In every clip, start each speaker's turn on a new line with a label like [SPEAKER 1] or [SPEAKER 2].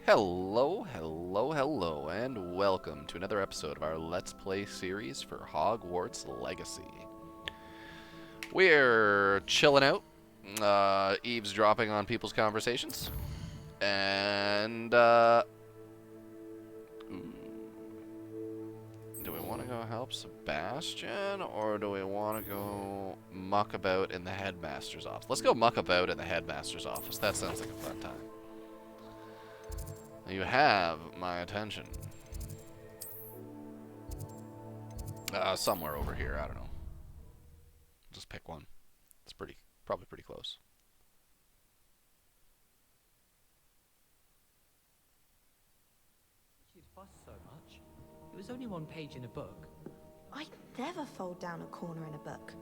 [SPEAKER 1] Hello, hello, hello, and welcome to another episode of our Let's Play series for Hogwarts Legacy. We're chilling out, eavesdropping on people's conversations, and, do we want to go help Sebastian, or do we want to go muck about in the headmaster's office? Let's go muck about in the headmaster's office. That sounds like a fun time. You have my attention. Somewhere over here, I don't know. Just pick one. It's probably pretty close.
[SPEAKER 2] She'd fuss so much. It was only one page in a book.
[SPEAKER 3] I'd never fold down a corner in a book.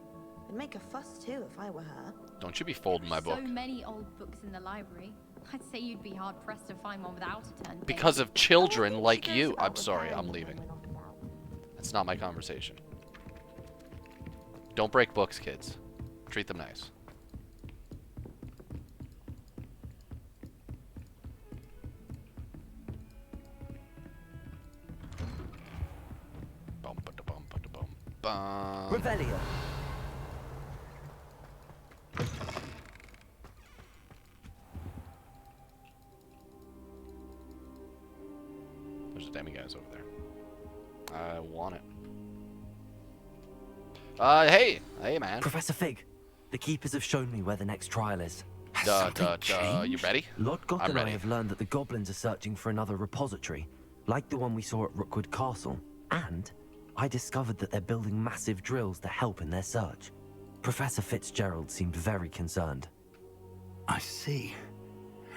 [SPEAKER 3] I'd make a fuss too if I were her.
[SPEAKER 1] Don't you be folding my book.
[SPEAKER 4] So many old books in the library. I'd say you'd be hard pressed to find one without a turn.
[SPEAKER 1] Because of children like you. I'm sorry, I'm leaving. That's not my conversation. Don't break books, kids. Treat them nice. Bum, ba-da-bum, ba-da-bum, bum.
[SPEAKER 2] Revelio.
[SPEAKER 1] There's a demiguise over there. I want it. Hey, man.
[SPEAKER 5] Professor Fig, the Keepers have shown me where the next trial is.
[SPEAKER 1] You ready?
[SPEAKER 5] Lord
[SPEAKER 1] I'm
[SPEAKER 5] and I
[SPEAKER 1] ready.
[SPEAKER 5] have learned that the goblins are searching for another repository, like the one we saw at Rookwood Castle. And I discovered that they're building massive drills to help in their search. Professor Fitzgerald seemed very concerned.
[SPEAKER 6] I see.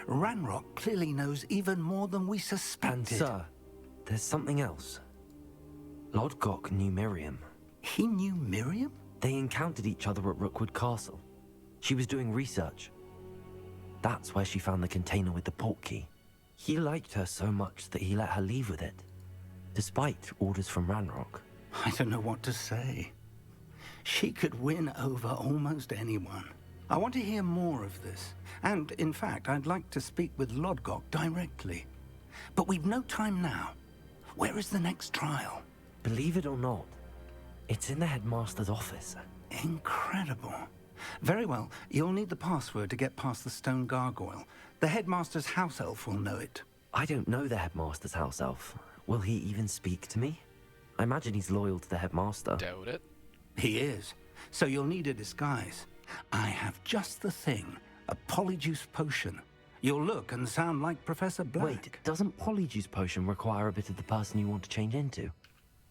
[SPEAKER 6] Ranrock clearly knows even more than we
[SPEAKER 5] And
[SPEAKER 6] suspected.
[SPEAKER 5] sir, there's something else. Lord Gok knew Miriam.
[SPEAKER 6] He knew Miriam?
[SPEAKER 5] They encountered each other at Rookwood Castle. She was doing research. That's where she found the container with the port key. He liked her so much that he let her leave with it, despite orders from Ranrock.
[SPEAKER 6] I don't know what to say. She could win over almost anyone. I want to hear more of this. And, in fact, I'd like to speak with Lodgok directly. But we've no time now. Where is the next trial?
[SPEAKER 5] Believe it or not, it's in the headmaster's office.
[SPEAKER 6] Incredible. Very well. You'll need the password to get past the stone gargoyle. The headmaster's house elf will know it.
[SPEAKER 5] I don't know the headmaster's house elf. Will he even speak to me? I imagine he's loyal to the headmaster.
[SPEAKER 1] Doubt it.
[SPEAKER 6] He is. So you'll need a disguise. I have just the thing. A polyjuice potion. You'll look and sound like Professor Black.
[SPEAKER 5] Wait, doesn't Polyjuice Potion require a bit of the person you want to change into?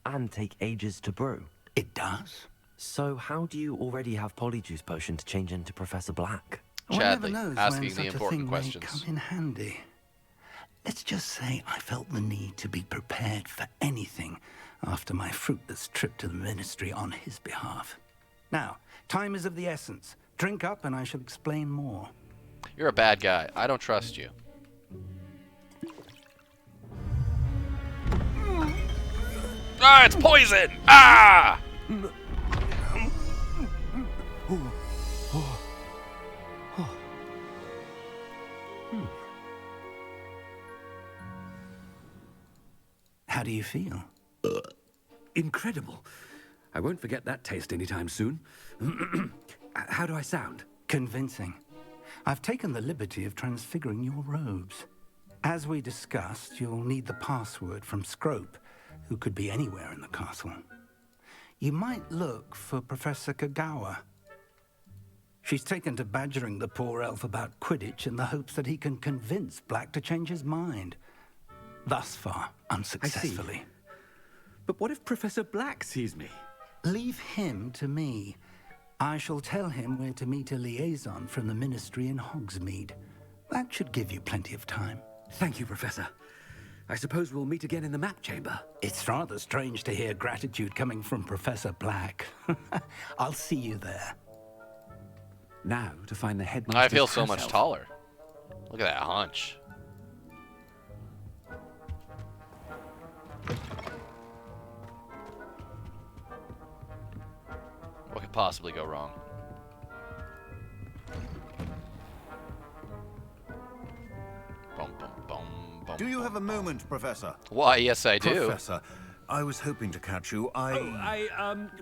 [SPEAKER 5] And take ages to brew?
[SPEAKER 6] It does?
[SPEAKER 5] So how do you already have Polyjuice Potion to change into Professor Black?
[SPEAKER 6] One never
[SPEAKER 1] Chadley,
[SPEAKER 6] knows
[SPEAKER 1] asking
[SPEAKER 6] when
[SPEAKER 1] the
[SPEAKER 6] such a
[SPEAKER 1] important
[SPEAKER 6] thing
[SPEAKER 1] questions.
[SPEAKER 6] may come in handy. Let's just say I felt the need to be prepared for anything after my fruitless trip to the ministry on his behalf. Now, time is of the essence. Drink up and I shall explain more.
[SPEAKER 1] You're a bad guy. I don't trust you. Ah, it's poison! Ah!
[SPEAKER 6] How do you feel?
[SPEAKER 7] Incredible. I won't forget that taste anytime soon. How do I sound?
[SPEAKER 6] Convincing. I've taken the liberty of transfiguring your robes. As we discussed, you'll need the password from Scrope, who could be anywhere in the castle. You might look for Professor Kagawa. She's taken to badgering the poor elf about Quidditch in the hopes that he can convince Black to change his mind. Thus far, unsuccessfully.
[SPEAKER 7] But what if Professor Black sees me?
[SPEAKER 6] Leave him to me. I shall tell him where to meet a liaison from the ministry in Hogsmeade. That should give you plenty of time.
[SPEAKER 7] Thank you, Professor. I suppose we'll meet again in the map chamber.
[SPEAKER 6] It's rather strange to hear gratitude coming from Professor Black. I'll see you there.
[SPEAKER 7] Now to find the headmaster.
[SPEAKER 1] I feel so much taller. Look at that hunch. What could possibly go wrong? Bum, bum, bum, bum,
[SPEAKER 8] Do you have a moment, Professor?
[SPEAKER 1] Why, yes, I do.
[SPEAKER 8] Professor, I was hoping to catch you.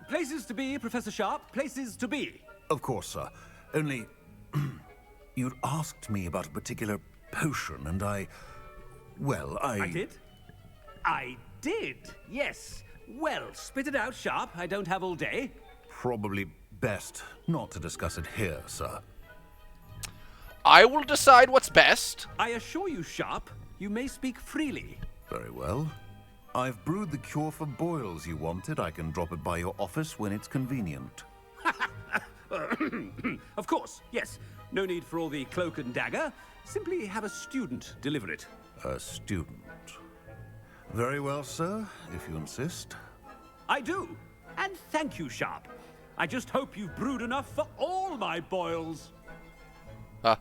[SPEAKER 7] Places to be, Professor Sharp. Places to be.
[SPEAKER 8] Of course, sir. Only, you'd asked me about a particular potion, and I
[SPEAKER 7] did? I did, yes. Well, spit it out, Sharp. I don't have all day.
[SPEAKER 8] Probably best not to discuss it here, sir.
[SPEAKER 1] I will decide what's best.
[SPEAKER 7] I assure you, Sharp, you may speak freely.
[SPEAKER 8] Very well. I've brewed the cure for boils you wanted. I can drop it by your office when it's convenient.
[SPEAKER 7] Of course, yes. No need for all the cloak and dagger. Simply have a student deliver it.
[SPEAKER 8] A student. Very well, sir, if you insist.
[SPEAKER 7] I do. And thank you, Sharp. I just hope you've brewed enough for all my boils.
[SPEAKER 1] Huh.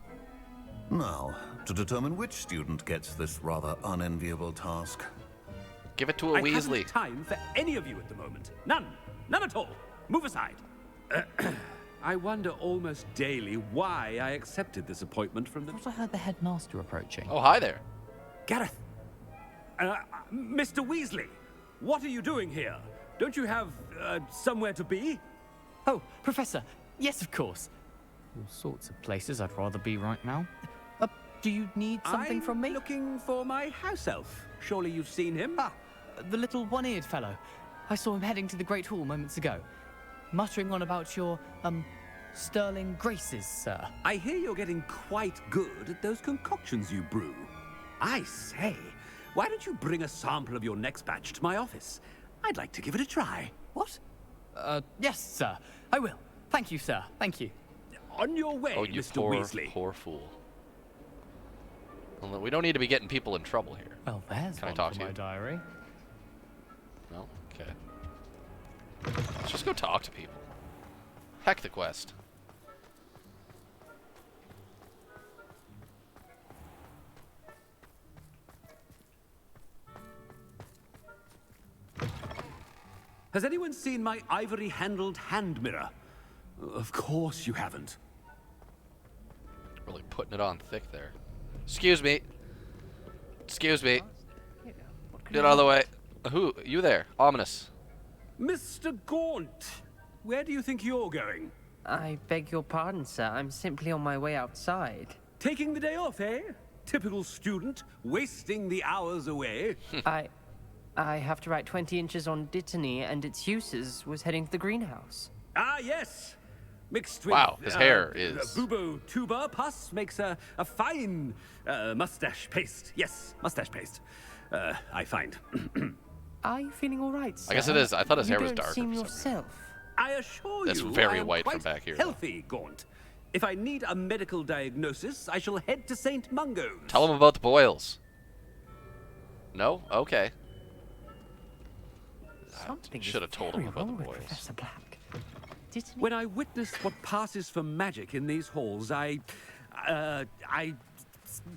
[SPEAKER 8] Now, to determine which student gets this rather unenviable task.
[SPEAKER 1] Give it to a
[SPEAKER 7] I
[SPEAKER 1] Weasley.
[SPEAKER 7] haven't time for any of you at the moment. None. None at all. Move aside. I wonder almost daily why I accepted this appointment from the...
[SPEAKER 2] I thought I heard the headmaster approaching.
[SPEAKER 1] Oh, hi there.
[SPEAKER 7] Gareth! Mr. Weasley! What are you doing here? Don't you have, somewhere to be?
[SPEAKER 2] Oh, Professor. Yes, of course. All sorts of places I'd rather be right now. Do you need something from me?
[SPEAKER 7] I'm looking for my house elf. Surely you've seen him?
[SPEAKER 2] Ah, the little one-eared fellow. I saw him heading to the Great Hall moments ago, muttering on about your, sterling graces, sir.
[SPEAKER 7] I hear you're getting quite good at those concoctions you brew. I say, why don't you bring a sample of your next batch to my office? I'd like to give it a try.
[SPEAKER 2] What? Yes, sir. I will. Thank you, sir. Thank you.
[SPEAKER 7] On your way,
[SPEAKER 1] Oh, you
[SPEAKER 7] Mr.
[SPEAKER 1] poor,
[SPEAKER 7] Weasley.
[SPEAKER 1] poor fool. Well, we don't need to be getting people in trouble here.
[SPEAKER 2] Well, there's
[SPEAKER 1] Can I
[SPEAKER 2] one
[SPEAKER 1] talk
[SPEAKER 2] for
[SPEAKER 1] to
[SPEAKER 2] my
[SPEAKER 1] you?
[SPEAKER 2] diary.
[SPEAKER 1] No? Okay. Let's just go talk to people. Heck the quest.
[SPEAKER 7] Has anyone seen my ivory-handled hand mirror? Of course you haven't.
[SPEAKER 1] Really putting it on thick there. Excuse me. Excuse me. Get out of the way. Who? You there? Ominous.
[SPEAKER 7] Mr. Gaunt, where do you think you're going?
[SPEAKER 9] I beg your pardon, sir. I'm simply on my way outside.
[SPEAKER 7] Taking the day off, eh? Typical student, wasting the hours away.
[SPEAKER 9] I have to write 20 inches on Dittany and its uses. Was heading to the greenhouse.
[SPEAKER 7] Ah, yes. Mixed with...
[SPEAKER 1] Wow, his hair is...
[SPEAKER 7] Bubo tuber pus makes a fine mustache paste. Yes, mustache paste. I find.
[SPEAKER 9] Are you feeling all right, sir?
[SPEAKER 1] I guess it is. I thought his hair was
[SPEAKER 9] You
[SPEAKER 1] darker
[SPEAKER 9] don't seem
[SPEAKER 1] for some reason.
[SPEAKER 9] yourself.
[SPEAKER 7] I assure
[SPEAKER 1] That's
[SPEAKER 7] you,
[SPEAKER 1] very
[SPEAKER 7] I am
[SPEAKER 1] white from
[SPEAKER 7] quite
[SPEAKER 1] back here, though.
[SPEAKER 7] healthy, Gaunt. If I need a medical diagnosis, I shall head to St. Mungo's.
[SPEAKER 1] Tell him about the boils. No? Okay.
[SPEAKER 9] Something
[SPEAKER 1] Should have
[SPEAKER 9] is
[SPEAKER 1] told him
[SPEAKER 9] very
[SPEAKER 1] about
[SPEAKER 9] wrong
[SPEAKER 1] the
[SPEAKER 9] with
[SPEAKER 1] boils.
[SPEAKER 9] Professor Black. Dittany?
[SPEAKER 7] When I witness what passes for magic in these halls, I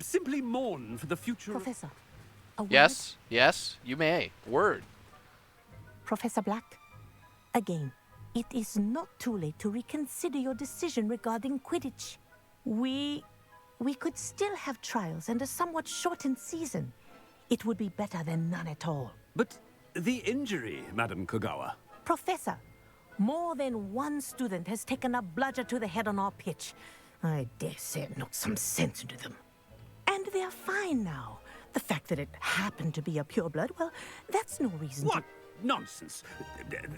[SPEAKER 7] simply mourn for the future.
[SPEAKER 10] Professor, a word?
[SPEAKER 1] Yes, yes, you may. Word.
[SPEAKER 10] Professor Black, again, it is not too late to reconsider your decision regarding Quidditch. We could still have trials and a somewhat shortened season. It would be better than none at all.
[SPEAKER 7] But the injury, Madam Kogawa.
[SPEAKER 10] Professor, more than one student has taken a bludger to the head on our pitch. I dare say it knocked some sense into them. And they're fine now. The fact that it happened to be a pureblood, well, that's no reason
[SPEAKER 7] What nonsense!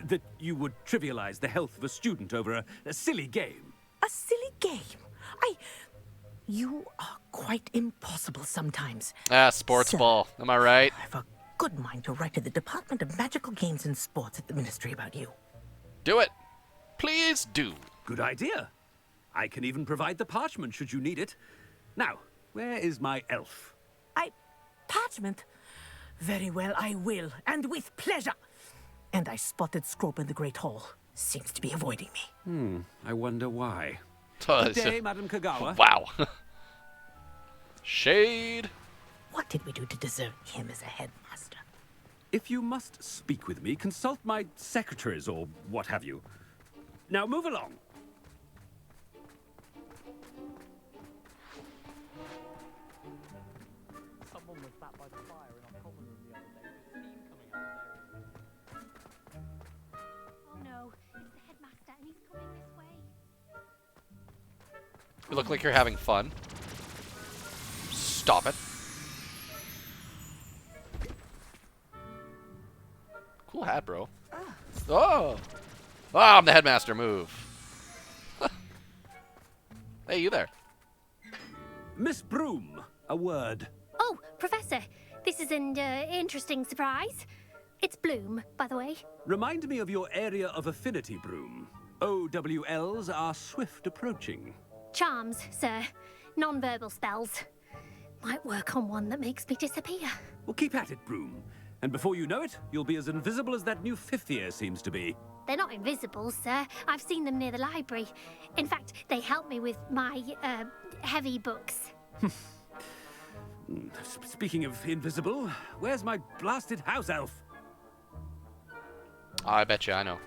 [SPEAKER 7] That you would trivialize the health of a student over a silly game.
[SPEAKER 10] A silly game? You are quite impossible sometimes.
[SPEAKER 1] Ah, sports
[SPEAKER 10] Sir,
[SPEAKER 1] ball. Am I right?
[SPEAKER 10] I have a good mind to write to the Department of Magical Games and Sports at the Ministry about you.
[SPEAKER 1] Do it. Please do.
[SPEAKER 7] Good idea. I can even provide the parchment should you need it. Now, where is my elf?
[SPEAKER 10] Parchment? Very well, I will, and with pleasure. And I spotted Scrope in the Great Hall. Seems to be avoiding me.
[SPEAKER 7] I wonder why.
[SPEAKER 1] Good
[SPEAKER 7] Good day, Madam Kogawa.
[SPEAKER 1] Wow. Shade.
[SPEAKER 10] What did we do to deserve him as a headmaster?
[SPEAKER 7] If you must speak with me, consult my secretaries or what have you. Now move along.
[SPEAKER 10] Someone with that
[SPEAKER 2] sat by the fire in our common room the other day with steam coming out of there.
[SPEAKER 11] Oh no, it's the headmaster and he's coming this way.
[SPEAKER 1] You look like you're having fun. Stop it. Cool hat, bro. Oh! Ah, I'm the headmaster. Move. Hey, you there.
[SPEAKER 7] Miss Broom, a word.
[SPEAKER 11] Oh, Professor, this is an interesting surprise. It's Bloom, by the way.
[SPEAKER 7] Remind me of your area of affinity, Broom. OWLs are swift approaching.
[SPEAKER 11] Charms, sir. Non-verbal spells. Might work on one that makes me disappear.
[SPEAKER 7] Well, keep at it, Broom. And before you know it, you'll be as invisible as that new fifth year seems to be.
[SPEAKER 11] They're not invisible, sir. I've seen them near the library. In fact, they help me with my, heavy books.
[SPEAKER 7] Speaking of invisible, where's my blasted house elf?
[SPEAKER 1] I bet you I know.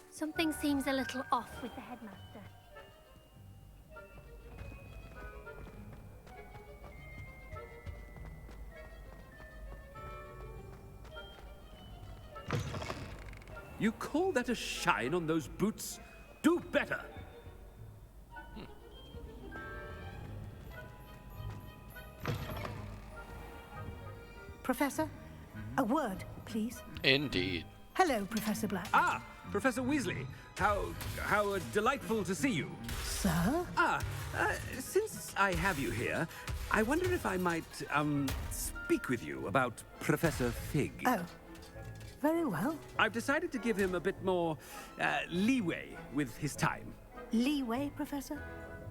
[SPEAKER 11] Something seems a little off with the headmaster.
[SPEAKER 7] You call that a shine on those boots? Do better!
[SPEAKER 12] Professor, a word, please.
[SPEAKER 1] Indeed.
[SPEAKER 12] Hello, Professor Black.
[SPEAKER 7] Ah, Professor Weasley. How delightful to see you.
[SPEAKER 12] Sir?
[SPEAKER 7] Since I have you here, I wonder if I might, speak with you about Professor Fig.
[SPEAKER 12] Oh, very well.
[SPEAKER 7] I've decided to give him a bit more, leeway with his time.
[SPEAKER 12] Leeway, Professor?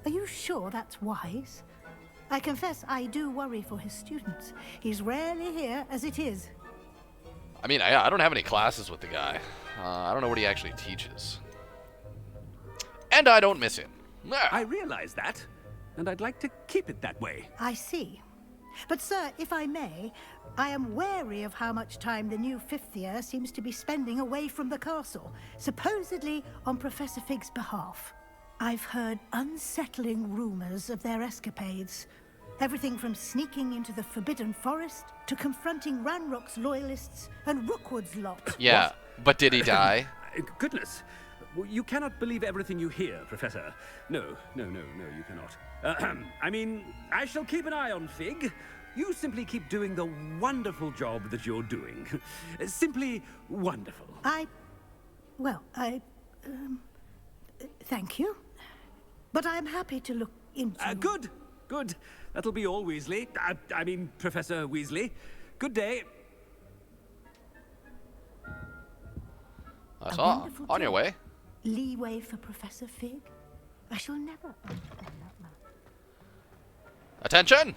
[SPEAKER 12] Are you sure that's wise? I confess I do worry for his students. He's rarely here as it is.
[SPEAKER 1] I mean, I don't have any classes with the guy. I don't know what he actually teaches. And I don't miss him.
[SPEAKER 7] I realize that, and I'd like to keep it that way.
[SPEAKER 12] I see. But, sir, if I may, I am wary of how much time the new fifth year seems to be spending away from the castle, supposedly on Professor Fig's behalf. I've heard unsettling rumors of their escapades. Everything from sneaking into the Forbidden Forest to confronting Ranrock's loyalists and Rookwood's lot.
[SPEAKER 1] Yeah, but did he die?
[SPEAKER 7] Goodness. You cannot believe everything you hear, Professor. No, you cannot. I mean, I shall keep an eye on Fig. You simply keep doing the wonderful job that you're doing. Simply wonderful.
[SPEAKER 12] Thank you. But I'm happy to look into...
[SPEAKER 7] Good. That'll be all, Weasley. I mean, Professor Weasley. Good day.
[SPEAKER 1] That's all. On your way.
[SPEAKER 12] Leeway for Professor Fig? I shall never understand that man.
[SPEAKER 1] Attention!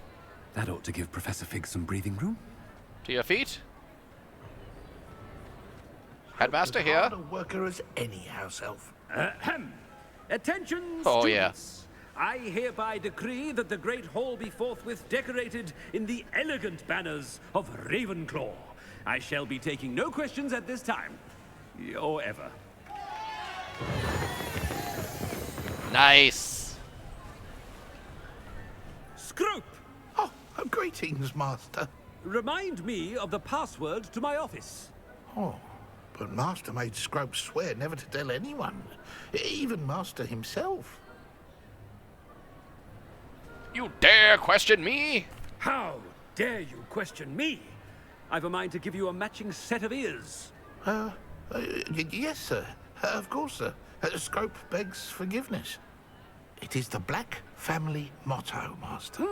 [SPEAKER 7] That ought to give Professor Fig some breathing room.
[SPEAKER 1] To your feet. Headmaster here.
[SPEAKER 13] Hard a worker as any house elf.
[SPEAKER 7] Attention,
[SPEAKER 1] Oh,
[SPEAKER 7] students. I hereby decree that the Great Hall be forthwith decorated in the elegant banners of Ravenclaw. I shall be taking no questions at this time. Or ever.
[SPEAKER 1] Nice.
[SPEAKER 7] Scrope!
[SPEAKER 13] Oh, greetings, Master.
[SPEAKER 7] Remind me of the password to my office.
[SPEAKER 13] Oh, but Master made Scrope swear never to tell anyone, even Master himself.
[SPEAKER 1] You dare question me?
[SPEAKER 7] How dare you question me? I've a mind to give you a matching set of ears.
[SPEAKER 13] Yes, sir. Of course, sir. Scrope begs forgiveness. It is the Black family motto, Master.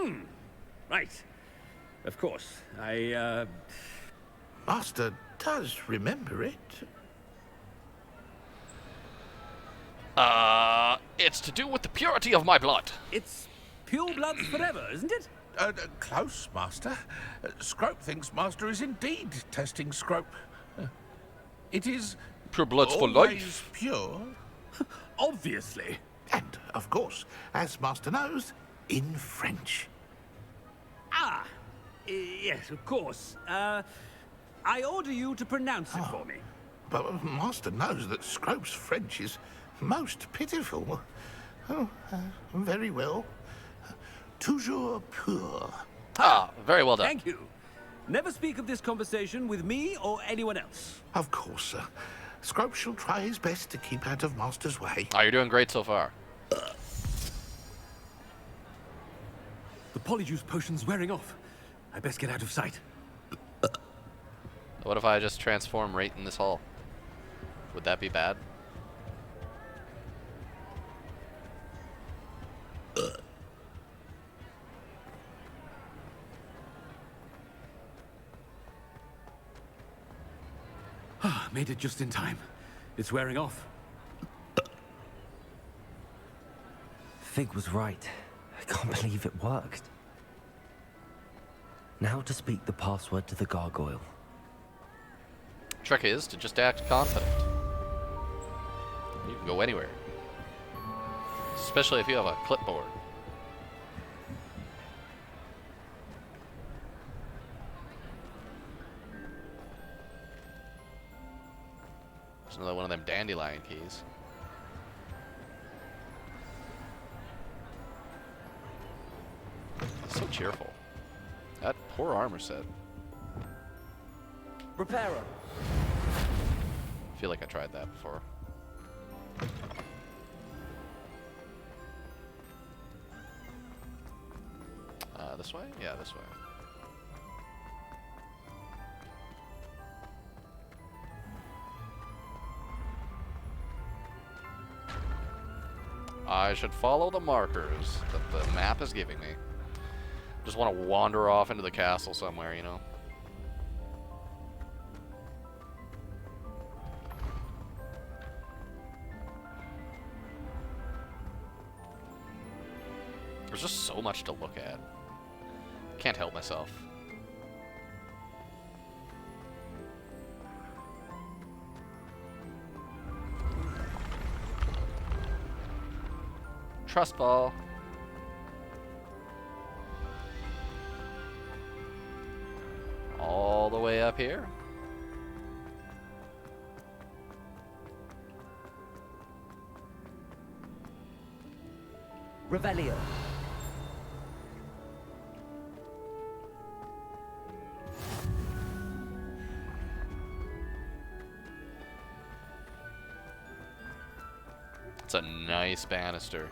[SPEAKER 7] Right. Of course.
[SPEAKER 13] Master does remember it.
[SPEAKER 1] It's to do with the purity of my blood.
[SPEAKER 7] It's pure bloods forever, isn't it?
[SPEAKER 13] Close, Master. Scrope thinks Master is indeed testing Scrope. It is
[SPEAKER 1] pure bloods for
[SPEAKER 13] always
[SPEAKER 1] life.
[SPEAKER 13] Pure.
[SPEAKER 7] Obviously.
[SPEAKER 13] And, of course, as Master knows, in French.
[SPEAKER 7] Yes, of course. I order you to pronounce it for me.
[SPEAKER 13] But Master knows that Scrope's French is most pitiful. Oh, very well. Toujours pur.
[SPEAKER 1] Very well done.
[SPEAKER 7] Thank you. Never speak of this conversation with me or anyone else.
[SPEAKER 13] Of course, sir. Scrope shall try his best to keep out of Master's way.
[SPEAKER 1] Oh, you're doing great so far.
[SPEAKER 7] The polyjuice potion's wearing off. I best get out of sight.
[SPEAKER 1] What if I just transform right in this hall? Would that be bad?
[SPEAKER 7] Made it just in time. It's wearing off.
[SPEAKER 5] Fig was right. I can't believe it worked. Now to speak the password to the gargoyle.
[SPEAKER 1] Trick is to just act confident. You can go anywhere. Especially if you have a clipboard. There's another one of them dandelion keys. So cheerful. That poor armor set.
[SPEAKER 5] Reparo.
[SPEAKER 1] I feel like I tried that before. This way? Yeah, this way. I should follow the markers that the map is giving me. Just want to wander off into the castle somewhere, you know? There's just so much to look at. Can't help myself. Trust ball. All the way up here.
[SPEAKER 5] Revelio.
[SPEAKER 1] It's a nice banister.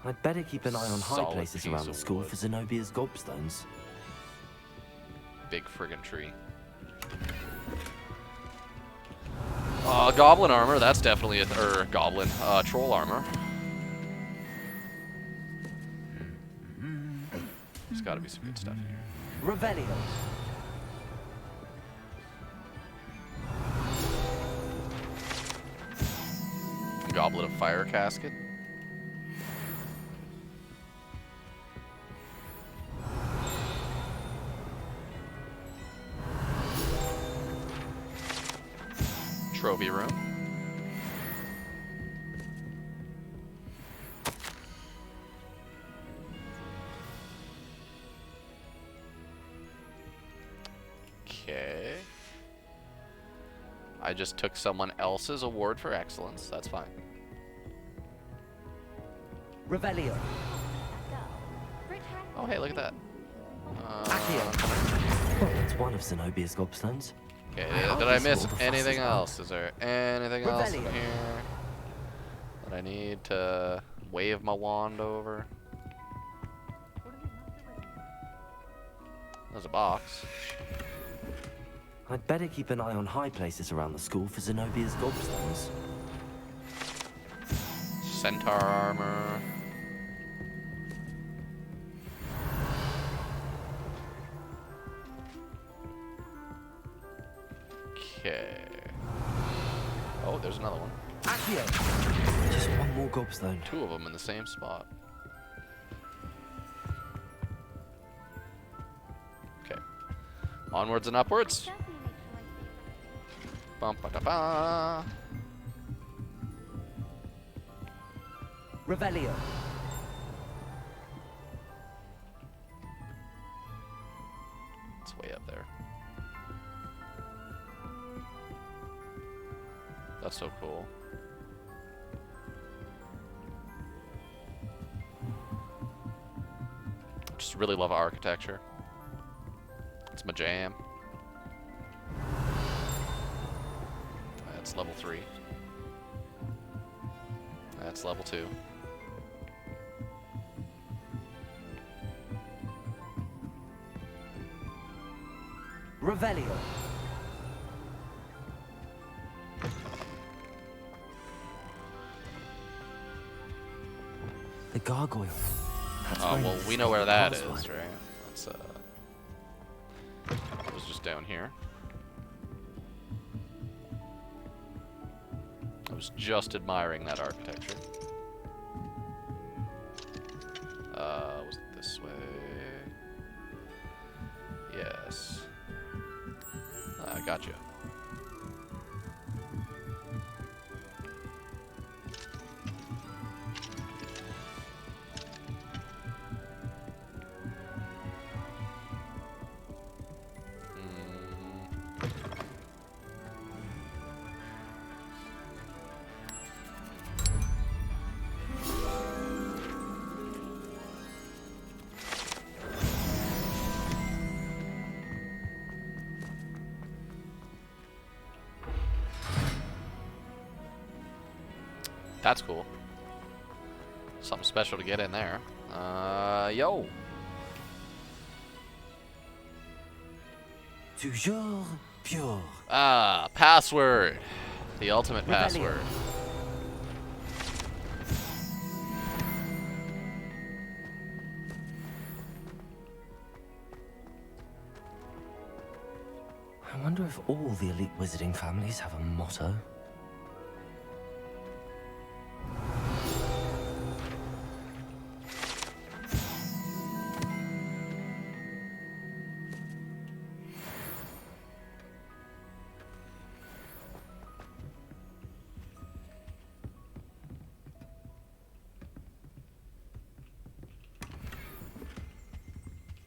[SPEAKER 5] I'd better keep an eye on high
[SPEAKER 1] Solid
[SPEAKER 5] places
[SPEAKER 1] piece
[SPEAKER 5] around the
[SPEAKER 1] of
[SPEAKER 5] school
[SPEAKER 1] wood.
[SPEAKER 5] for Zenobia's gobstones.
[SPEAKER 1] Big friggin' tree. Goblin armor, that's definitely a, goblin, troll armor. There's gotta be some good stuff in here.
[SPEAKER 5] Revelio.
[SPEAKER 1] Goblet of fire casket. Trophy room. Okay. I just took someone else's award for excellence. That's fine.
[SPEAKER 5] Revelio.
[SPEAKER 1] Oh, hey, look at that.
[SPEAKER 5] It's one of Zenobia's gobstones.
[SPEAKER 1] Okay, did I miss anything else? Is there anything else in here that I need to wave my wand over? There's a box.
[SPEAKER 5] I'd better keep an eye on high places around the school for Zenobia's gobstones.
[SPEAKER 1] Centaur armor. Okay. Oh, there's another one.
[SPEAKER 5] Just one more gobstone.
[SPEAKER 1] Two of them in the same spot. Okay. Onwards and upwards. Bum ba da ba.
[SPEAKER 5] Revelio.
[SPEAKER 1] It's way up there. That's so cool. Just really love architecture. That's my jam. That's level 3. That's level 2.
[SPEAKER 5] Revelio. The gargoyle. That's
[SPEAKER 1] Oh,
[SPEAKER 5] where
[SPEAKER 1] well,
[SPEAKER 5] you
[SPEAKER 1] we know where that is,
[SPEAKER 5] password.
[SPEAKER 1] right? That's, it was just down here. I was just admiring that architecture. Was it this way? Yes. I got you. That's cool. Something special to get in there. Yo.
[SPEAKER 5] Toujours pure.
[SPEAKER 1] Ah, password. The ultimate
[SPEAKER 5] Revelio.
[SPEAKER 1] password.
[SPEAKER 5] I wonder if all the elite wizarding families have a motto.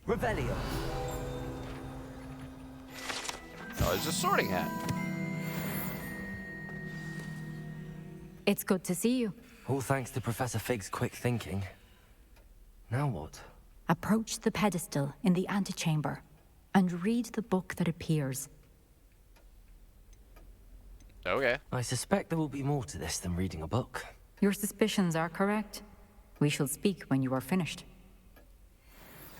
[SPEAKER 5] Revelio.
[SPEAKER 1] Oh, it's a sorting hat.
[SPEAKER 14] It's good to see you.
[SPEAKER 5] All thanks to Professor Fig's quick thinking. Now what?
[SPEAKER 14] Approach the pedestal in the antechamber and read the book that appears.
[SPEAKER 1] Okay.
[SPEAKER 5] I suspect there will be more to this than reading a book.
[SPEAKER 14] Your suspicions are correct. We shall speak when you are finished.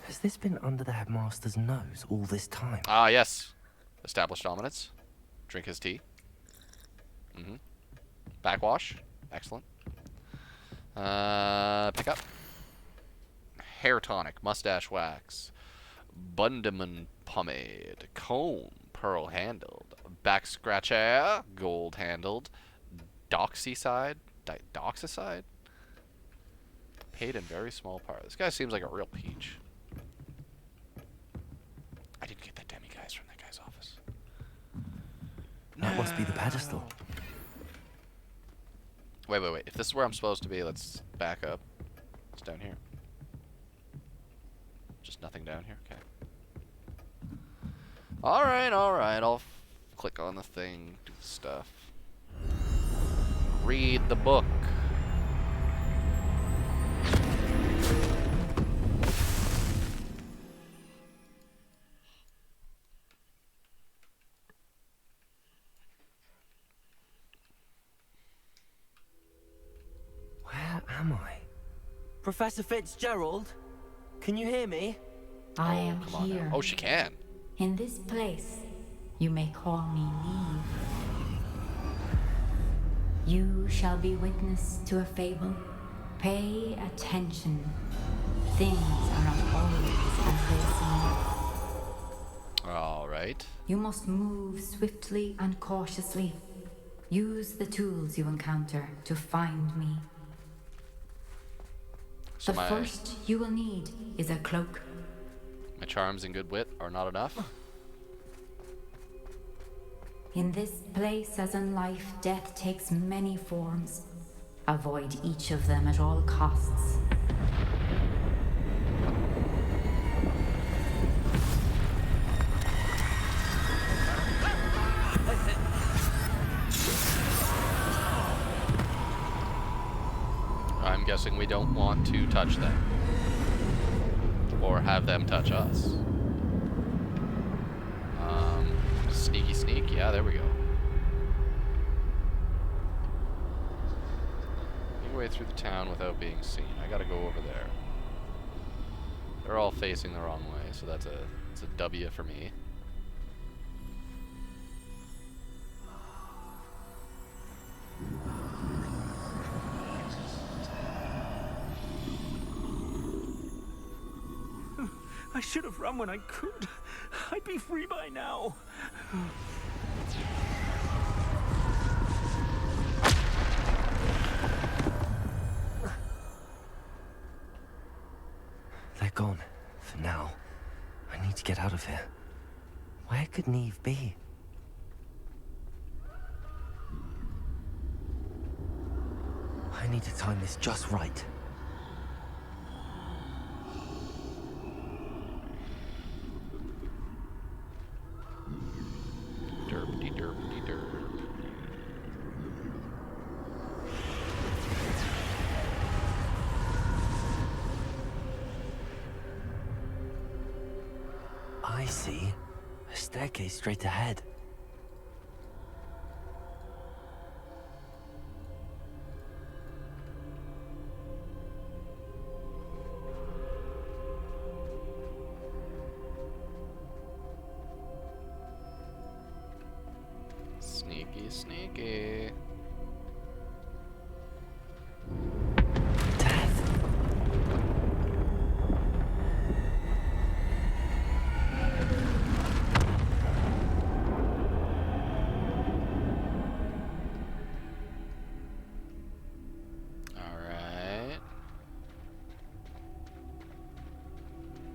[SPEAKER 5] Has this been under the headmaster's nose all this time?
[SPEAKER 1] Ah, yes. Establish dominance. Drink his tea. Mm-hmm. Backwash. Excellent. Pick up. Hair tonic. Mustache wax. Bundaman pomade. Comb. Pearl handled. Back scratcher. Gold handled. Doxycide. Doxicide? Paid in very small part. This guy seems like a real peach. I didn't get that demi-guise from that guy's office.
[SPEAKER 5] That must be the pedestal.
[SPEAKER 1] Wait. If this is where I'm supposed to be, let's back up. It's down here. Just nothing down here? Okay. Alright. I'll click on the thing, do the stuff. Read the book.
[SPEAKER 5] Where am I? Professor Fitzgerald? Can you hear me?
[SPEAKER 14] I am
[SPEAKER 1] Come on now.
[SPEAKER 14] here.
[SPEAKER 1] Oh, she can.
[SPEAKER 14] In this place, you may call me Neve. You shall be witness to a fable. Pay attention. Things are not always as they seem.
[SPEAKER 1] Alright.
[SPEAKER 14] You must move swiftly and cautiously. Use the tools you encounter to find me.
[SPEAKER 1] So
[SPEAKER 14] The first you will need is a cloak.
[SPEAKER 1] my charms and good wit are not enough.
[SPEAKER 14] In this place, as in life, death takes many forms. Avoid each of them at all costs.
[SPEAKER 1] I'm guessing we don't want to touch them. Or have them touch us. Sneaky sneak. Yeah, there we go. Make your way through the town without being seen. I gotta go over there. They're all facing the wrong way, so it's a W for me.
[SPEAKER 7] I should have run when I could. I'd be free by now.
[SPEAKER 5] They're gone. For now. I need to get out of here. Where could Neve be? I need to time this just right.
[SPEAKER 1] Derpty derpty derp.
[SPEAKER 5] I see. A staircase straight ahead.
[SPEAKER 1] Sneaky, sneaky. Alright.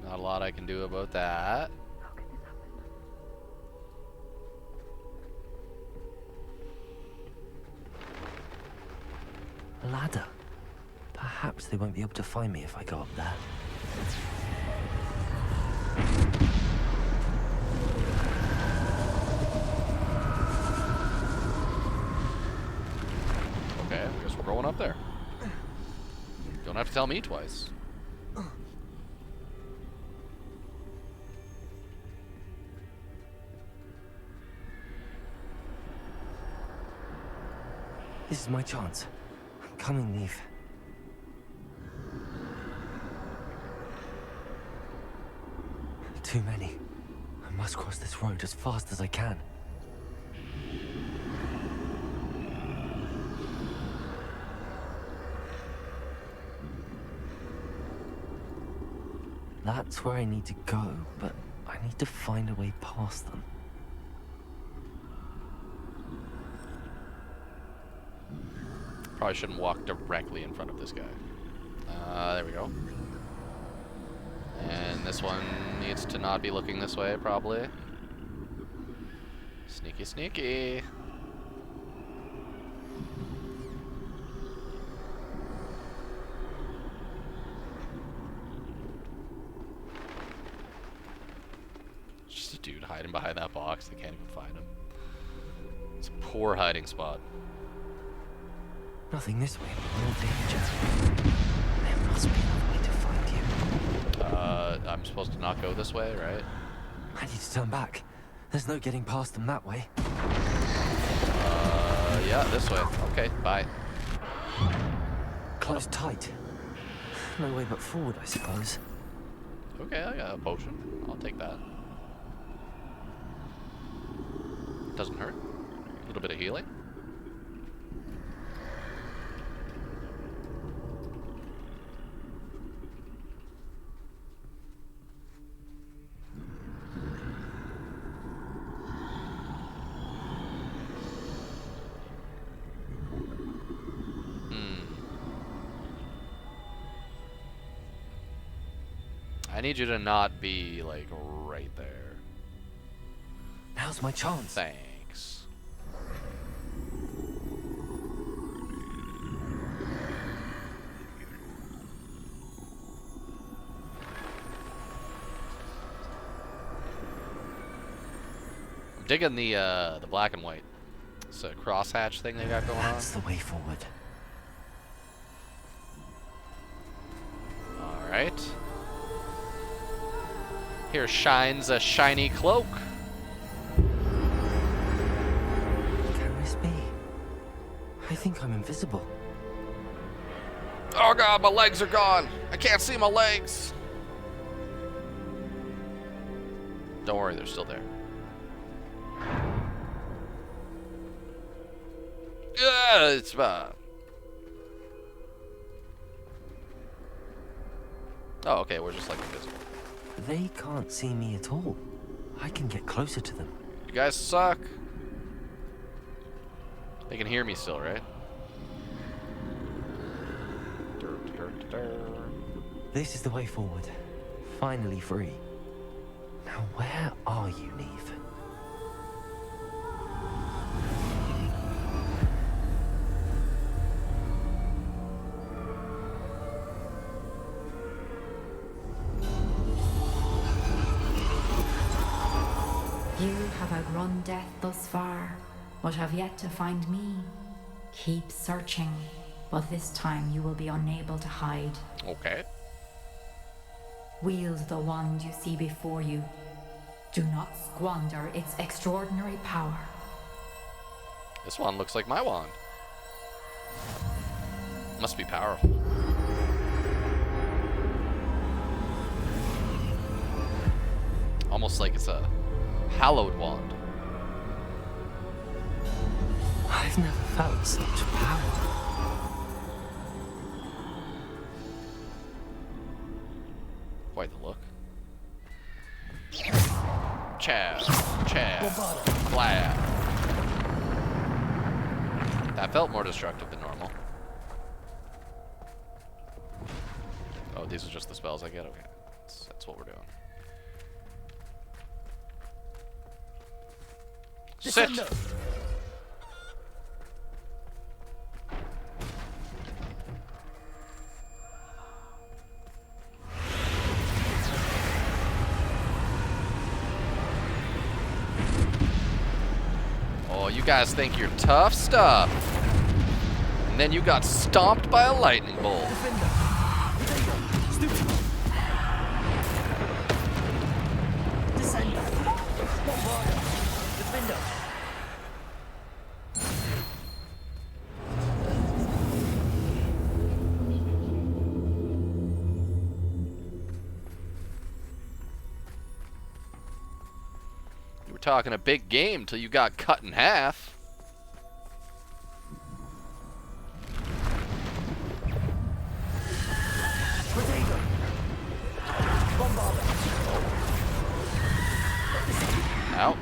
[SPEAKER 1] Not a lot I can do about that.
[SPEAKER 5] A ladder. Perhaps they won't be able to find me if I go up there.
[SPEAKER 1] Okay, I guess we're going up there. Don't have to tell me twice.
[SPEAKER 5] This is my chance. I'm coming, Neve. Too many. I must cross this road as fast as I can. That's where I need to go, but I need to find a way past them.
[SPEAKER 1] Probably shouldn't walk directly in front of this guy. There we go. And this one needs to not be looking this way, probably. Sneaky, sneaky. Just a dude hiding behind that box. They can't even find him. It's a poor hiding spot.
[SPEAKER 5] Nothing this way, more danger. There must be another way to find you.
[SPEAKER 1] I'm supposed to not go this way, right?
[SPEAKER 5] I need to turn back. There's no getting past them that way.
[SPEAKER 1] Yeah, this way. Okay, bye.
[SPEAKER 5] Close tight. No way but forward, I suppose.
[SPEAKER 1] Okay, I got a potion. I'll take that. Doesn't hurt. A little bit of healing. I need you to not be, like, right there.
[SPEAKER 5] Now's my chance.
[SPEAKER 1] Thanks. I'm digging the black and white. It's a crosshatch thing they got going on.
[SPEAKER 5] That's the way forward.
[SPEAKER 1] All right. Here shines a shiny cloak.
[SPEAKER 5] think I'm invisible.
[SPEAKER 1] Oh god, my legs are gone. I can't see my legs. Don't worry, they're still there. Yeah, it's Oh, okay, we're just like invisible.
[SPEAKER 5] They can't see me at all. I can get closer to them.
[SPEAKER 1] You guys suck. They can hear me still, right?
[SPEAKER 5] This is the way forward. Finally free. Now where are you, Neve?
[SPEAKER 14] You have outrun death thus far, but have yet to find me. Keep searching, but this time you will be unable to hide.
[SPEAKER 1] Okay.
[SPEAKER 14] Wield the wand you see before you. Do not squander its extraordinary power.
[SPEAKER 1] This wand looks like my wand. Must be powerful. Almost like it's a hallowed wand.
[SPEAKER 5] I've never felt such power.
[SPEAKER 1] Quite the look. Chad. Glad. That felt more destructive than normal. Oh, these are just the spells I get? Okay. That's what we're doing. Sit! Oh, you guys think you're tough stuff. And then you got stomped by a lightning bolt. You were talking a big game till you got cut in half. Out.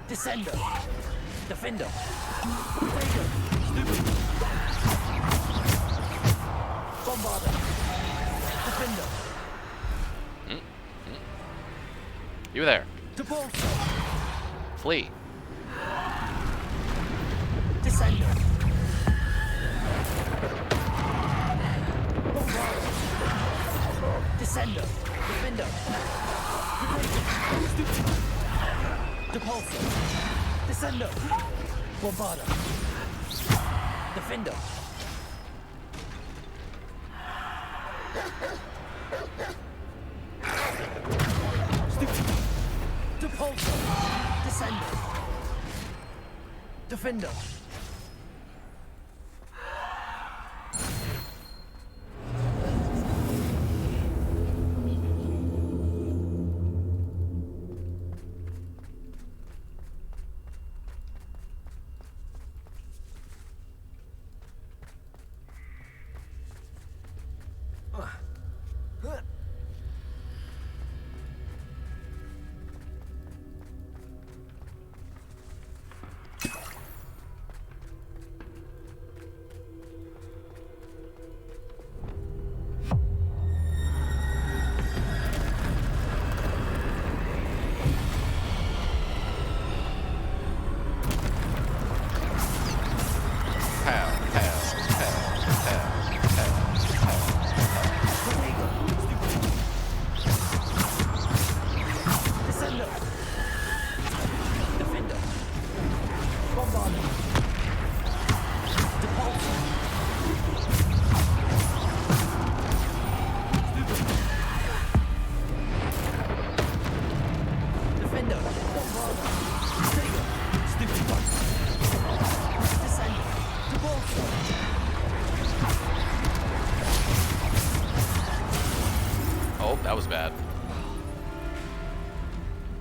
[SPEAKER 2] Descender. Defender. Bombarder. Defender.
[SPEAKER 1] You there.
[SPEAKER 2] Depulsor.
[SPEAKER 1] Flee.
[SPEAKER 2] Descender. Descender. Defender. Depulsor. Descender. Bombarder. Defender. Depulsor. Descender. Defender.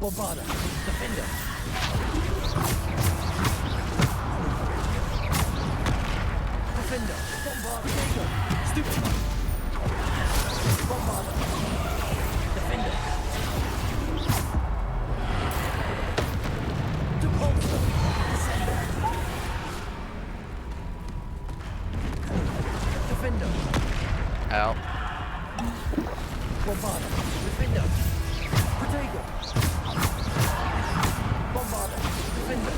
[SPEAKER 2] Bombarda. Defender. Defender. Bombarda. Stupid. Bombarda. Defender. Depulso. Descender. Defender.
[SPEAKER 1] Out.
[SPEAKER 2] Bombarda. Defender. Protego. Bombarda. Defender.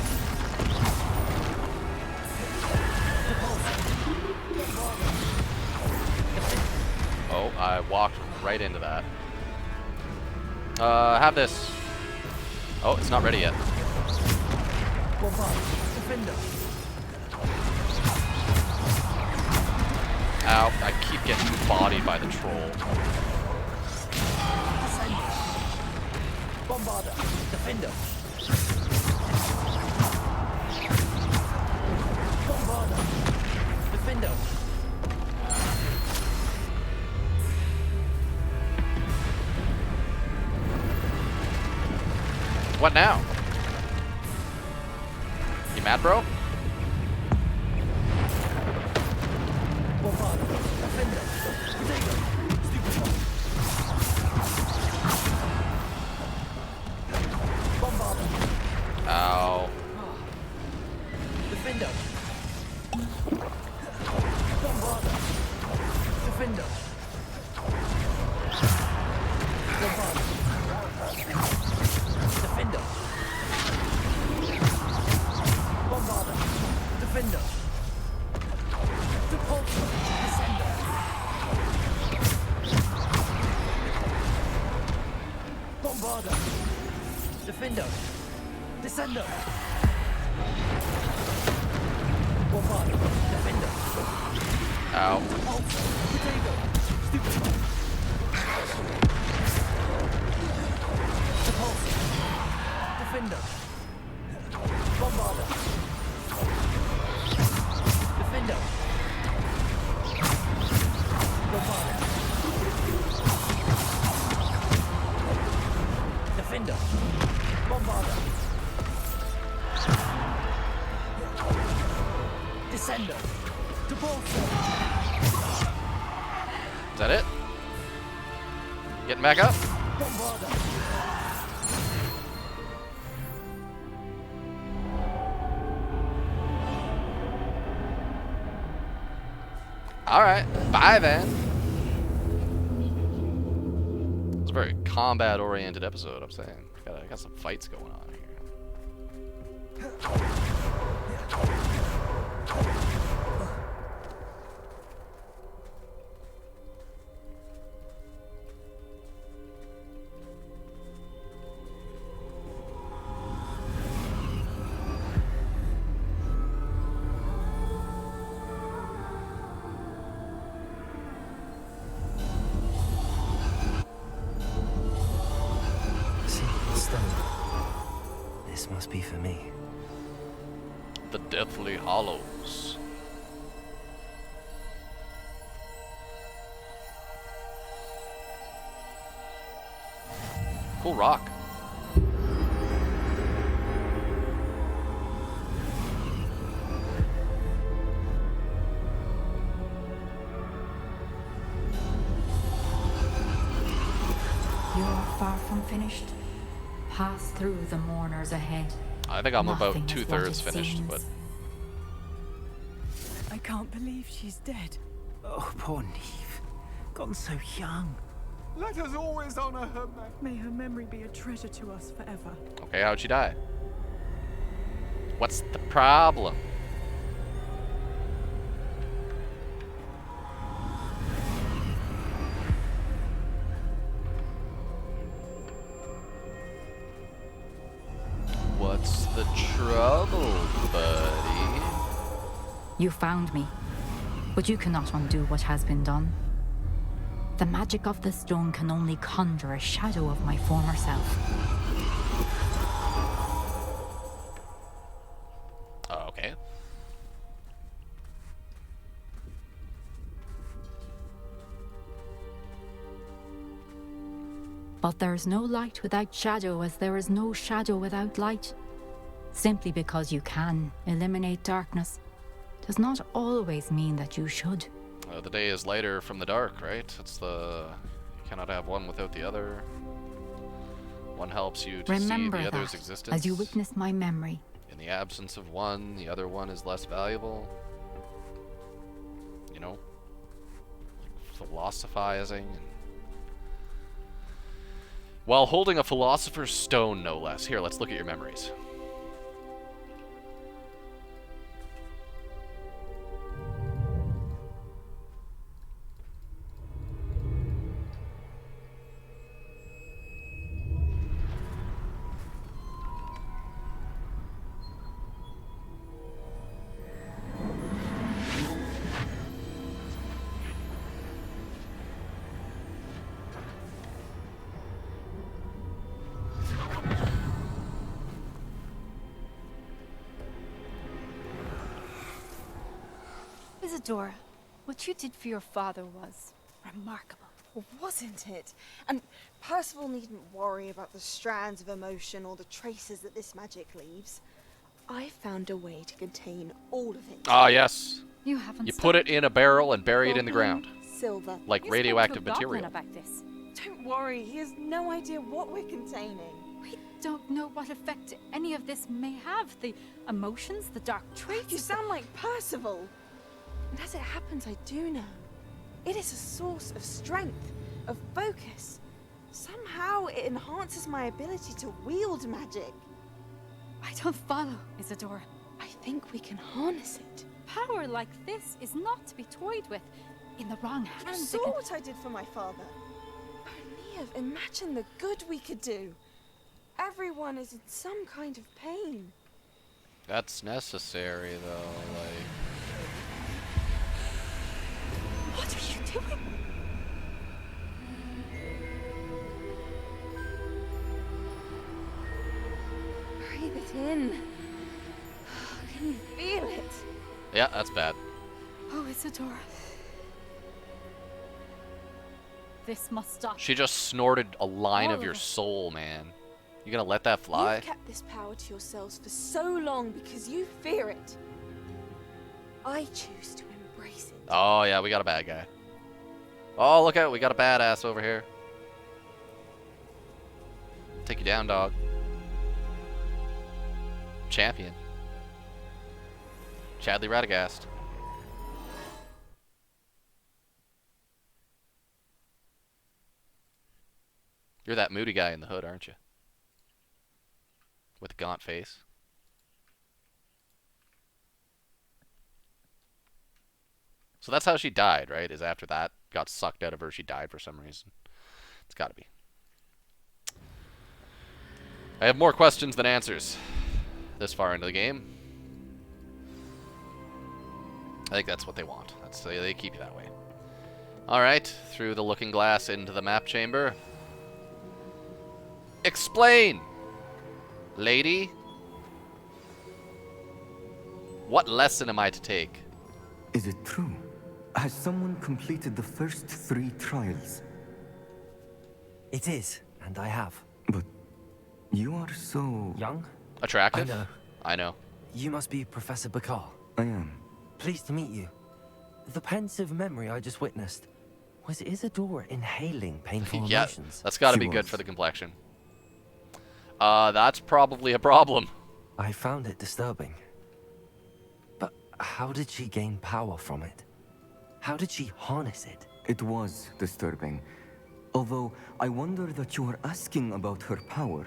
[SPEAKER 1] Oh, I walked right into that. Have this. Oh, it's not ready yet.
[SPEAKER 2] Bombarda. Defender.
[SPEAKER 1] Ow, I keep getting bodied by the troll.
[SPEAKER 2] Bombarda. Defender. Bombarda. Defender.
[SPEAKER 1] What now? You mad, bro?
[SPEAKER 2] Bombarda. Defender. Protego. Stupid. Bombarda.
[SPEAKER 1] Ow.
[SPEAKER 2] Defender. Bombarda. Defender. Bombarda. Defender. Bombarda. Defender. Depulso. Descender. Bombarda. Defender. Descender. Bombarda. Defender.
[SPEAKER 1] Ow.
[SPEAKER 2] Potato. Stupid. Depulso. Defender. Bombarda. Defender. Bombarda. Defender. Bombarda. Descender. Depulso.
[SPEAKER 1] Is that it? Getting back up?
[SPEAKER 2] Bombarda.
[SPEAKER 1] Alright, bye then. It's a very combat-oriented episode, I'm saying. Got some fights going on here.
[SPEAKER 5] Simple stone. This must be for me.
[SPEAKER 1] The Deathly Hollows. Cool rock.
[SPEAKER 14] You are far from finished. Pass through the mourners ahead.
[SPEAKER 1] I think I'm about
[SPEAKER 14] Nothing is what
[SPEAKER 1] 2/3
[SPEAKER 14] it
[SPEAKER 1] finished,
[SPEAKER 14] seems.
[SPEAKER 1] but
[SPEAKER 2] I can't believe she's dead.
[SPEAKER 6] Oh, poor Neve. Gone so young.
[SPEAKER 15] Let us always honor her memory.
[SPEAKER 2] May her memory be a treasure to us forever.
[SPEAKER 1] okay, how'd she die? What's the problem? What's the trouble, buddy?
[SPEAKER 14] You found me, but you cannot undo what has been done. The magic of the stone can only conjure a shadow of my former self.
[SPEAKER 1] Okay.
[SPEAKER 14] But there's no light without shadow, as there is no shadow without light. Simply because you can eliminate darkness does not always mean that you should.
[SPEAKER 1] The day is lighter from the dark, right? It's the... You cannot have one without the other. One helps you to
[SPEAKER 14] Remember
[SPEAKER 1] see the other's
[SPEAKER 14] that
[SPEAKER 1] existence.
[SPEAKER 14] as you witness my memory.
[SPEAKER 1] In the absence of one, the other one is less valuable. You know? Like philosophizing. While holding a philosopher's stone, no less. Here, let's look at your memories.
[SPEAKER 16] Isadora, what you did for your father was remarkable.
[SPEAKER 3] Well, wasn't it? And Percival needn't worry about the strands of emotion or the traces that this magic leaves. I found a way to contain all of it.
[SPEAKER 1] Ah, yes.
[SPEAKER 16] You haven't.
[SPEAKER 1] You put it in a barrel and bury it in the ground.
[SPEAKER 3] Silver.
[SPEAKER 1] Like
[SPEAKER 16] You
[SPEAKER 1] radioactive
[SPEAKER 16] spoke to a goblin
[SPEAKER 1] material.
[SPEAKER 16] about this.
[SPEAKER 3] Don't worry, he has no idea what we're containing.
[SPEAKER 16] We don't know what effect any of this may have. The emotions, the dark traits.
[SPEAKER 3] You sound like Percival. And as it happens, I do know. It is a source of strength, of focus. Somehow it enhances my ability to wield magic.
[SPEAKER 16] I don't follow, Isadora.
[SPEAKER 3] I think we can harness it.
[SPEAKER 16] Power like this is not to be toyed with. In the wrong
[SPEAKER 3] You
[SPEAKER 16] hands,
[SPEAKER 3] saw what I did for my father. Only imagine the good we could do. Everyone is in some kind of pain.
[SPEAKER 1] That's necessary, though, like...
[SPEAKER 3] What are you doing? Breathe it in. Can you feel it?
[SPEAKER 1] Yeah, that's bad.
[SPEAKER 16] Oh, Isadora. This must stop.
[SPEAKER 1] She just snorted a line
[SPEAKER 16] All
[SPEAKER 1] of
[SPEAKER 16] of
[SPEAKER 1] your
[SPEAKER 16] it.
[SPEAKER 1] soul, man. You gonna let that fly?
[SPEAKER 3] You've kept this power to yourselves for so long because you fear it. I choose to embrace it.
[SPEAKER 1] Oh, yeah, we got a bad guy. Oh, look out, we got a badass over here. Take you down, dog. Champion. Chadley Radagast. You're that moody guy in the hood, aren't you? With the gaunt face. So that's how she died, right? Is after that got sucked out of her, she died for some reason. It's gotta be. I have more questions than answers this far into the game. I think that's what they want. They keep you that way. Alright, through the looking glass into the map chamber. Explain! Lady? What lesson am I to take?
[SPEAKER 17] Is it true? Has someone completed the first 3 trials?
[SPEAKER 5] It is, and I have.
[SPEAKER 17] But you are so...
[SPEAKER 5] Young?
[SPEAKER 1] Attractive?
[SPEAKER 5] I know.
[SPEAKER 1] I know.
[SPEAKER 5] You must be Professor Bakar.
[SPEAKER 17] I am.
[SPEAKER 5] Pleased to meet you. The pensive memory I just witnessed, was Isadora inhaling painful
[SPEAKER 1] Yeah,
[SPEAKER 5] emotions?
[SPEAKER 1] that's gotta be good for the complexion. That's probably a problem.
[SPEAKER 5] I found it disturbing. But how did she gain power from it? How did she harness it?
[SPEAKER 17] It was disturbing. Although, I wonder that you are asking about her power.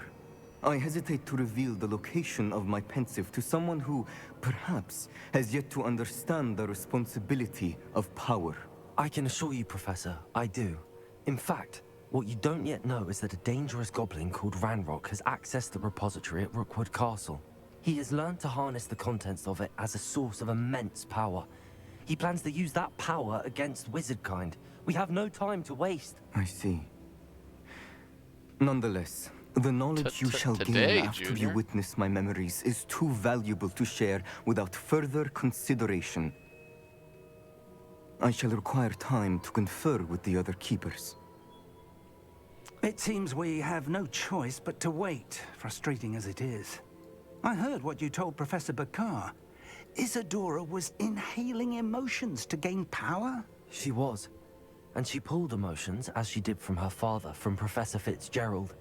[SPEAKER 17] I hesitate to reveal the location of my pensive to someone who, perhaps, has yet to understand the responsibility of power.
[SPEAKER 5] I can assure you, Professor, I do. In fact, what you don't yet know is that a dangerous goblin called Ranrock has accessed the repository at Rookwood Castle. He has learned to harness the contents of it as a source of immense power. He plans to use that power against wizardkind. We have no time to waste.
[SPEAKER 17] I see. Nonetheless, the knowledge you shall
[SPEAKER 1] today,
[SPEAKER 17] gain after you
[SPEAKER 1] Junior.
[SPEAKER 17] witness my memories is too valuable to share without further consideration. I shall require time to confer with the other keepers.
[SPEAKER 6] It seems we have no choice but to wait, frustrating as it is. I heard what you told Professor Bakar. Isadora was inhaling emotions to gain power?
[SPEAKER 5] She was. And she pulled emotions, as she did from her father, from Professor Fitzgerald,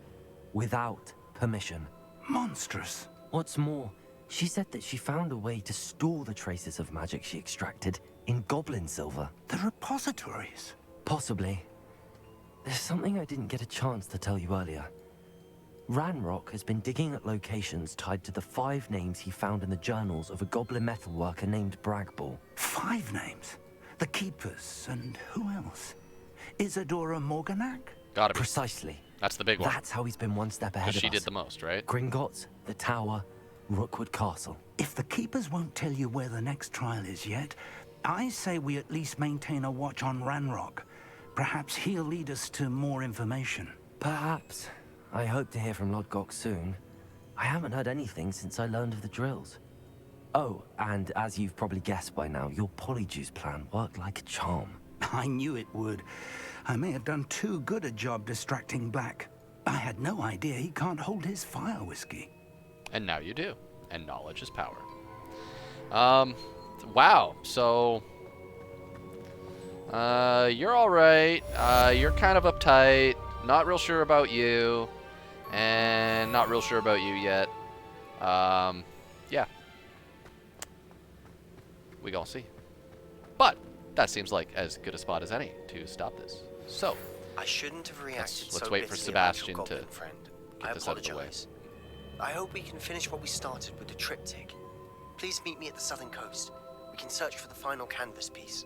[SPEAKER 5] without permission.
[SPEAKER 6] Monstrous.
[SPEAKER 5] What's more, she said that she found a way to store the traces of magic she extracted in goblin silver.
[SPEAKER 6] The repositories?
[SPEAKER 5] Possibly. There's something I didn't get a chance to tell you earlier. Ranrock has been digging at locations tied to the 5 names he found in the journals of a goblin metalworker named Bragball.
[SPEAKER 6] 5 names? The Keepers, and who else? Isadora Morganac?
[SPEAKER 1] Gotta be.
[SPEAKER 5] Precisely.
[SPEAKER 1] That's the big one.
[SPEAKER 5] That's how he's been one step ahead of us.
[SPEAKER 1] She did the most, right?
[SPEAKER 5] Gringotts, the Tower, Rookwood Castle.
[SPEAKER 6] If the Keepers won't tell you where the next trial is yet, I say we at least maintain a watch on Ranrock. Perhaps he'll lead us to more information.
[SPEAKER 5] Perhaps. I hope to hear from Lodgok soon. I haven't heard anything since I learned of the drills. Oh, and as you've probably guessed by now, your Polyjuice plan worked like a charm.
[SPEAKER 6] I knew it would. I may have done too good a job distracting Black. I had no idea he can't hold his fire whiskey.
[SPEAKER 1] And now you do. And knowledge is power. Wow. So, you're alright. You're kind of uptight. Not real sure about you. And not real sure about you yet. Yeah. We gonna see. But that seems like as good a spot as any to stop this. So,
[SPEAKER 18] I shouldn't have reacted
[SPEAKER 1] let's
[SPEAKER 18] so
[SPEAKER 1] wait for
[SPEAKER 18] bitterly about
[SPEAKER 1] Sebastian
[SPEAKER 18] your
[SPEAKER 1] to
[SPEAKER 18] goblin friend.
[SPEAKER 1] get
[SPEAKER 18] I
[SPEAKER 1] this out of the way.
[SPEAKER 18] apologize. I hope we can finish what we started with the triptych. Please meet me at the southern coast. We can search for the final canvas piece.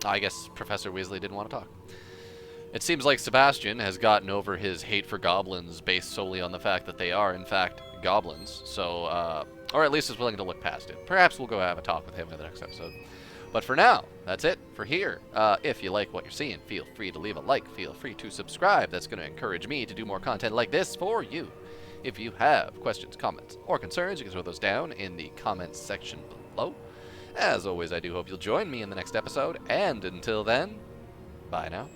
[SPEAKER 1] I guess Professor Weasley didn't want to talk. It seems like Sebastian has gotten over his hate for goblins based solely on the fact that they are, in fact, goblins. So, or at least is willing to look past it. Perhaps we'll go have a talk with him in the next episode. But for now, that's it for here. If you like what you're seeing, feel free to leave a like. Feel free to subscribe. That's going to encourage me to do more content like this for you. If you have questions, comments, or concerns, you can throw those down in the comments section below. As always, I do hope you'll join me in the next episode. And until then, bye now.